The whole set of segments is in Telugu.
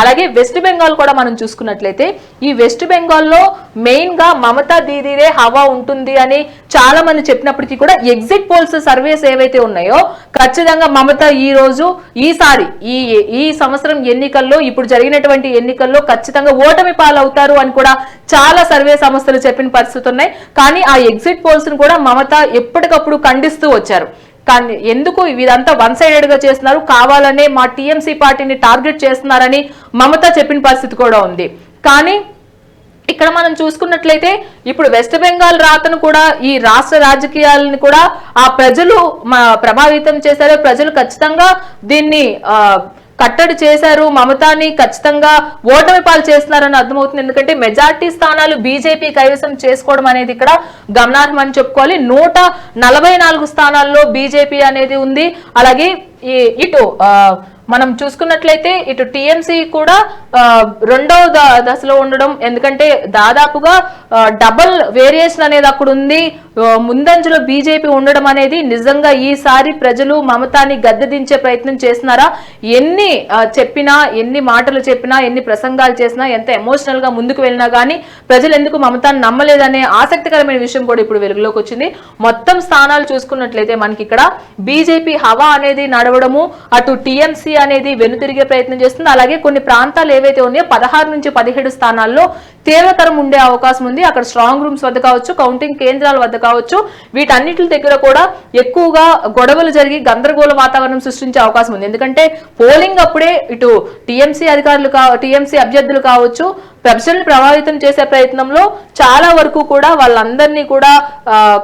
అలాగే వెస్ట్ బెంగాల్ కూడా మనం చూసుకున్నట్లయితే ఈ వెస్ట్ బెంగాల్లో మెయిన్ గా మమతా దీదీదే హవా ఉంటుంది అని చాలా మంది చెప్పినప్పటికీ కూడా ఎగ్జిట్ పోల్స్ సర్వేస్ ఏవైతే ఉన్నాయో ఖచ్చితంగా మమత ఈసారి ఈ సంవత్సరం ఎన్నికల్లో ఇప్పుడు జరిగినటువంటి ఎన్నికల్లో ఖచ్చితంగా ఓటమి పాలవుతారు అని కూడా చాలా సర్వే సంస్థలు చెప్పిన పరిస్థితులు ఉన్నాయి. కానీ ఆ ఎగ్జిట్ పోల్స్ ను కూడా మమత ఎప్పటికప్పుడు ఖండిస్తూ వచ్చారు. కానీ ఎందుకు ఇదంతా వన్ సైడెడ్ గా చేస్తున్నారు, కావాలనే మా టీఎంసీ పార్టీని టార్గెట్ చేస్తున్నారని మమత చెప్పిన పరిస్థితి కూడా ఉంది. కానీ ఇక్కడ మనం చూసుకున్నట్లయితే ఇప్పుడు వెస్ట్ బెంగాల్ రాతను కూడా ఈ రాష్ట్ర రాజకీయాలను కూడా ఆ ప్రజలు ప్రభావితం చేశారు. ప్రజలు ఖచ్చితంగా దీన్ని కట్టడి చేశారు, మమతాని ఖచ్చితంగా ఓటమి పాలు చేస్తున్నారని అర్థమవుతుంది. ఎందుకంటే మెజార్టీ స్థానాలు బీజేపీ కైవసం చేసుకోవడం అనేది ఇక్కడ గమనార్హం అని చెప్పుకోవాలి. 144 స్థానాల్లో బీజేపీ అనేది ఉంది. అలాగే ఇటు మనం చూసుకున్నట్లయితే ఇటు టీఎంసీ కూడా రెండవ దశలో ఉండడం, ఎందుకంటే దాదాపుగా డబల్ వేరియేషన్ అనేది అక్కడ ఉంది. ముందంజలో బీజేపీ ఉండడం అనేది నిజంగా ఈసారి ప్రజలు మమతాని గద్దెదించే ప్రయత్నం చేస్తున్నారా? ఎన్ని చెప్పినా, ఎన్ని మాటలు చెప్పినా, ఎన్ని ప్రసంగాలు చేసినా, ఎంత ఎమోషనల్ గా ముందుకు వెళ్ళినా కానీ ప్రజలు ఎందుకు మమతాని నమ్మలేదనే ఆసక్తికరమైన విషయం కూడా ఇప్పుడు వెలుగులోకి వచ్చింది. మొత్తం స్థానాలు చూసుకున్నట్లయితే మనకి ఇక్కడ బీజేపీ హవా అనేది నడవడము, అటు టీఎంసీ అనేది వెనుతిరిగే ప్రయత్నం చేస్తుంది. అలాగే కొన్ని ప్రాంతాలు ఏవైతే ఉన్నాయో 16 నుంచి 17 స్థానాల్లో తీవ్రతరం ఉండే అవకాశం ఉంది. అక్కడ స్ట్రాంగ్ రూమ్స్ వద్ద కావచ్చు, కౌంటింగ్ కేంద్రాల వద్ద కావచ్చు, వీటన్నిటి దగ్గర కూడా ఎక్కువగా గొడవలు జరిగి గందరగోళ వాతావరణం సృష్టించే అవకాశం ఉంది. ఎందుకంటే పోలింగ్ అప్పుడే ఇటు టీఎంసీ అభ్యర్థులు కావచ్చు ప్రజల్ని ప్రభావితం చేసే ప్రయత్నంలో చాలా వరకు కూడా వాళ్ళందరినీ కూడా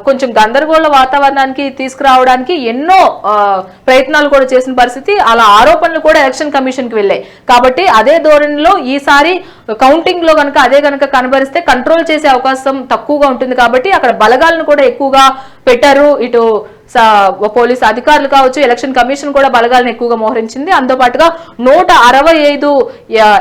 కొంచెం గందరగోళ వాతావరణానికి తీసుకురావడానికి ఎన్నో ప్రయత్నాలు కూడా చేసిన పరిస్థితి, అలా ఆరోపణలు కూడా ఎలక్షన్ కమిషన్ కి వెళ్ళాయి. కాబట్టి అదే ధోరణిలో ఈసారి కౌంటింగ్ లో కనుక అదే కనుక కనబరిస్తే కంట్రోల్ చేసే అవకాశం తక్కువగా ఉంటుంది. కాబట్టి అక్కడ బలగాలను కూడా ఎక్కువగా పెట్టారు. ఇటు పోలీసు అధికారులు కావచ్చు, ఎలక్షన్ కమిషన్ కూడా బలగాలను ఎక్కువగా మోహరించింది. అందుతో పాటుగా 165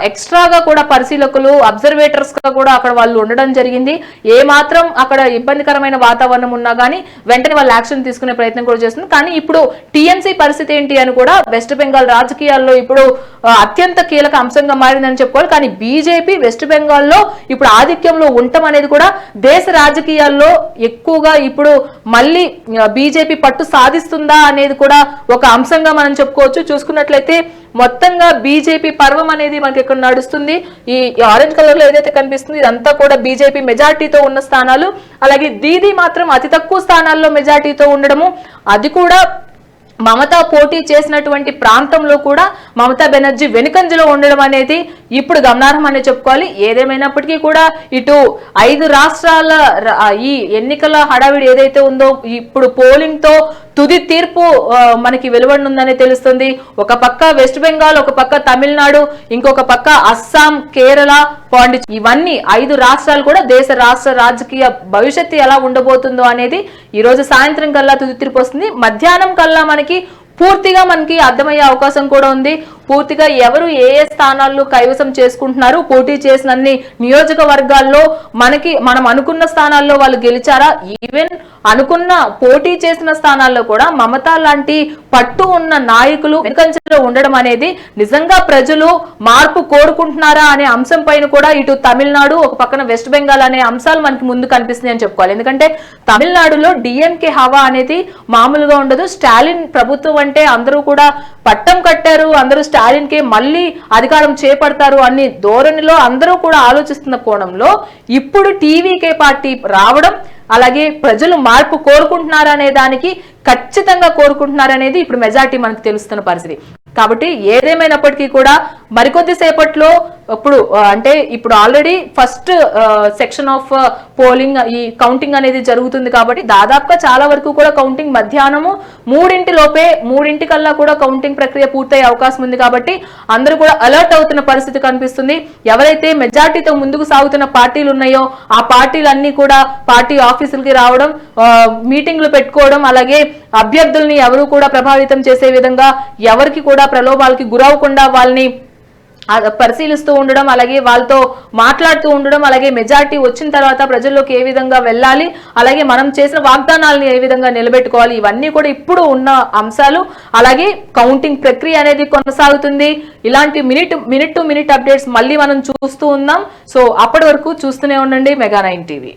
ఎక్స్ట్రాగా కూడా పరిశీలకులు, అబ్జర్వేటర్స్ గా కూడా అక్కడ వాళ్ళు ఉండడం జరిగింది. ఏ మాత్రం అక్కడ ఇబ్బందికరమైన వాతావరణం ఉన్నా కానీ వెంటనే వాళ్ళు యాక్షన్ తీసుకునే ప్రయత్నం కూడా చేస్తుంది. కానీ ఇప్పుడు టీఎంసీ పరిస్థితి ఏంటి అని కూడా వెస్ట్ బెంగాల్ రాజకీయాల్లో ఇప్పుడు అత్యంత కీలక అంశంగా మారిందని చెప్పుకోవాలి. కానీ బీజేపీ వెస్ట్ బెంగాల్లో ఇప్పుడు ఆధిక్యంలో ఉండటం అనేది కూడా దేశ రాజకీయాల్లో ఎక్కువగా ఇప్పుడు మళ్ళీ బీజేపీ పట్టు సాధిస్తుందా అనేది కూడా ఒక అంశంగా మనం చెప్పుకోవచ్చు. చూసుకున్నట్లయితే మొత్తంగా బీజేపీ పర్వం అనేది మనకి ఇక్కడ నడుస్తుంది. ఈ ఆరెంజ్ కలర్ లో ఏదైతే కనిపిస్తుంది ఇదంతా కూడా బీజేపీ మెజార్టీతో ఉన్న స్థానాలు. అలాగే దీది మాత్రం అతి తక్కువ స్థానాల్లో మెజార్టీతో ఉండడము, అది కూడా మమతా పోటీ చేసినటువంటి ప్రాంతంలో కూడా మమతా బెనర్జీ వెనుకంజలో ఉండడం అనేది ఇప్పుడు గమనార్హం అనే చెప్పుకోవాలి. ఏదేమైనప్పటికీ కూడా ఇటు 5 రాష్ట్రాల ఈ ఎన్నికల హడావిడి ఏదైతే ఉందో ఇప్పుడు పోలింగ్ తో తుది తీర్పు మనకి వెలువడనుందని తెలుస్తుంది. ఒక పక్క వెస్ట్ బెంగాల్, ఒక పక్క తమిళనాడు, ఇంకొక పక్క అస్సాం, కేరళ, పాండిచేరి, ఇవన్నీ 5 రాష్ట్రాలు కూడా దేశ రాష్ట్ర రాజకీయ భవిష్యత్తు ఎలా ఉండబోతుందో అనేది ఈ రోజు సాయంత్రం కల్లా తుది తీర్పు వస్తుంది. మధ్యాహ్నం కల్లా పూర్తిగా మనకి అర్థమయ్యే అవకాశం కూడా ఉంది. పూర్తిగా ఎవరు ఏ స్థానాల్లో కైవసం చేసుకుంటున్నారు, పోటీ చేసిన అన్ని నియోజకవర్గాల్లో మనం అనుకున్న స్థానాల్లో వాళ్ళు గెలిచారా, ఈవెన్ అనుకున్న పోటీ చేసిన స్థానాల్లో కూడా మమతా లాంటి పట్టు ఉన్న నాయకులు వెనుకంజలో ఉండడం అనేది నిజంగా ప్రజలు మార్పు కోరుకుంటున్నారా అనే అంశం పైన కూడా ఇటు తమిళనాడు, ఒక పక్కన వెస్ట్ బెంగాల్ అనే అంశాలు మనకి ముందు కనిపిస్తున్నాయి అని చెప్పుకోవాలి. ఎందుకంటే తమిళనాడులో డిఎంకే హవా అనేది మామూలుగా ఉండదు. స్టాలిన్ ప్రభుత్వం అంటే అందరూ కూడా పట్టం కట్టారు, అందరూ స్టాలిన్ కి మళ్ళీ అధికారం చేపడతారు అన్ని ధోరణిలో అందరూ కూడా ఆలోచిస్తున్న కోణంలో ఇప్పుడు టీవీకే పార్టీ రావడం, అలాగే ప్రజలు మార్పు కోరుకుంటున్నారనే దానికి ఖచ్చితంగా కోరుకుంటున్నారనేది ఇప్పుడు మెజార్టీ మనకు తెలుస్తున్న పరిస్థితి. కాబట్టి ఏదేమైనప్పటికీ కూడా మరికొద్ది సేపట్లో ఇప్పుడు already first section of polling ఈ కౌంటింగ్ అనేది జరుగుతుంది. కాబట్టి దాదాపుగా చాలా వరకు కూడా కౌంటింగ్ మధ్యాహ్నము 3 కల్లా కూడా కౌంటింగ్ ప్రక్రియ పూర్తయ్యే అవకాశం ఉంది. కాబట్టి అందరూ కూడా అలర్ట్ అవుతున్న పరిస్థితి కనిపిస్తుంది. ఎవరైతే మెజార్టీతో ముందుకు సాగుతున్న పార్టీలు ఉన్నాయో ఆ పార్టీలన్నీ కూడా పార్టీ ఆఫీసులకి రావడం, మీటింగ్లు పెట్టుకోవడం, అలాగే అభ్యర్థుల్ని ఎవరు కూడా ప్రభావితం చేసే విధంగా ఎవరికి కూడా ప్రలోభాలకి గురవకుండా వాళ్ళని పరిశీలిస్తూ ఉండడం, అలాగే వాళ్ళతో మాట్లాడుతూ ఉండడం, అలాగే మెజారిటీ వచ్చిన తర్వాత ప్రజల్లోకి ఏ విధంగా వెళ్ళాలి, అలాగే మనం చేసిన వాగ్దానాలను ఏ విధంగా నిలబెట్టుకోవాలి, ఇవన్నీ కూడా ఇప్పుడు ఉన్న అంశాలు. అలాగే కౌంటింగ్ ప్రక్రియ అనేది కొనసాగుతుంది. ఇలాంటి మినిట్ టు మినిట్ అప్డేట్స్ మళ్ళీ మనం చూస్తూ ఉన్నాం. సో అప్పటి వరకు చూస్తూనే ఉండండి మెగా 9 టీవీ.